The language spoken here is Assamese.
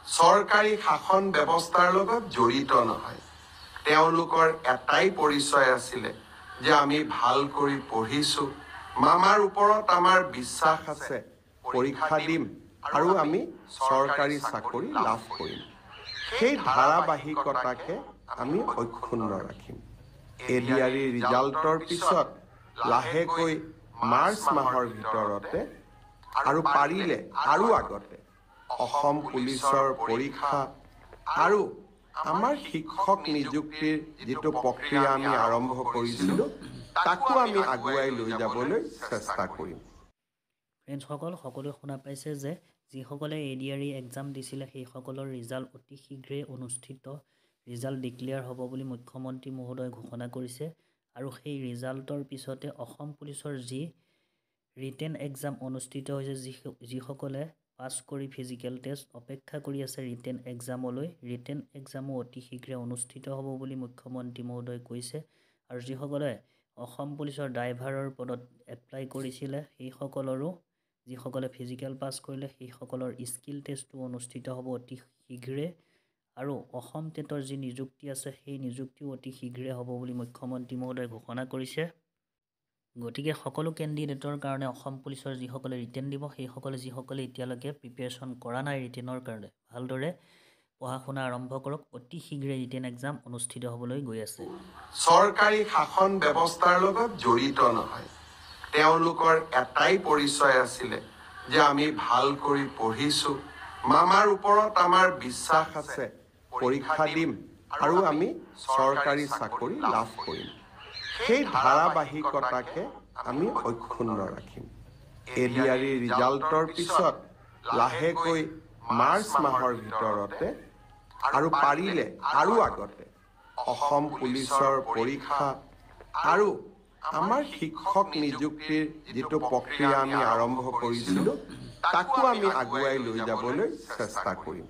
চৰকাৰী শাসন ব্যৱস্থাৰ লগত জড়িত নহয়। তেওঁলোকৰ এটাই পৰিচয় আছিলে যে আমি ভাল কৰি পঢ়িছোঁ, মামাৰ ওপৰত আমাৰ বিশ্বাস আছে, পৰীক্ষা দিম আৰু আমি চৰকাৰী চাকৰি লাভ কৰিম। সেই ধাৰাবাহিকতাকে আমি অক্ষুণ্ণ ৰাখিম। এডিআৰই ৰিজাল্টৰ পিছত লাহেকৈ মাৰ্চ মাহৰ ভিতৰতে আৰু পাৰিলে আৰু আগতে অসম পুলিচৰ পৰীক্ষা আৰু আমাৰ শিক্ষক নিযুক্তিৰ যিটো প্ৰক্ৰিয়া আমি আৰম্ভ কৰিছিলোঁ তাকো আমি আগুৱাই লৈ যাবলৈ চেষ্টা কৰিম। ফ্ৰেণ্ডসকল, সকলোৱে শুনা পাইছে যে যিসকলে এডিআৰই এক্সাম দিছিলে সেইসকলৰ ৰিজাল্ট অতি শীঘ্ৰেই অনুষ্ঠিত ৰিজাল্ট ডিক্লেয়াৰ হ'ব বুলি মুখ্যমন্ত্ৰী মহোদয়ে ঘোষণা কৰিছে। আৰু সেই ৰিজাল্টৰ পিছতে অসম পুলিচৰ যি ৰিটেন এক্সাম অনুষ্ঠিত হৈছে, যিসকলে পাছ কৰি ফিজিকেল টেষ্ট অপেক্ষা কৰি আছে ৰিটেন এক্সামলৈ, ৰিটেন এক্সামো অতি শীঘ্ৰে অনুষ্ঠিত হ'ব বুলি মুখ্যমন্ত্ৰী মহোদয়ে কৈছে। আৰু যিসকলে অসম পুলিচৰ ড্ৰাইভাৰৰ পদত এপ্লাই কৰিছিলে সেইসকলৰো, যিসকলে ফিজিকেল পাছ কৰিলে সেইসকলৰ স্কিল টেষ্টটো অনুষ্ঠিত হ'ব অতি শীঘ্ৰে। আৰু অসম টেটৰ যি নিযুক্তি আছে সেই নিযুক্তিও অতি শীঘ্ৰে হ'ব বুলি মুখ্যমন্ত্ৰী মহোদয়ে ঘোষণা কৰিছে। গতিকে সকলো কেণ্ডিডেটৰ কাৰণে অসম পুলিচৰ যিসকলে ৰিটেন দিব, সেইসকলে যিসকলে এতিয়ালৈকে প্ৰিপেৰেশ্যন কৰা নাই ৰিটেনৰ কাৰণে, ভালদৰে পঢ়া শুনা আৰম্ভ কৰক। অতি শীঘ্ৰে ৰিটেন এক্সাম অনুষ্ঠিত হ'বলৈ গৈ আছে। চৰকাৰী শাসন ব্যৱস্থাৰ লগত জড়িত নহয়। তেওঁলোকৰ এটাই পৰিচয় আছিলে যে আমি ভাল কৰি পঢ়িছোঁ, মামাৰ ওপৰত আমাৰ বিশ্বাস আছে, পৰীক্ষা দিম আৰু আমি চৰকাৰী চাকৰি লাভ কৰিম। সেই ধাৰাবাহিকতাকে আমি অক্ষুণ্ণ ৰাখিম। এডিআৰই ৰিজাল্টৰ পিছত লাহেকৈ মাৰ্চ মাহৰ ভিতৰতে আৰু পাৰিলে আৰু আগতে অসম পুলিচৰ পৰীক্ষা আৰু আমাৰ শিক্ষক নিযুক্তিৰ যিটো প্ৰক্ৰিয়া আমি আৰম্ভ কৰিছিলোঁ তাকো আমি আগুৱাই লৈ যাবলৈ চেষ্টা কৰিম।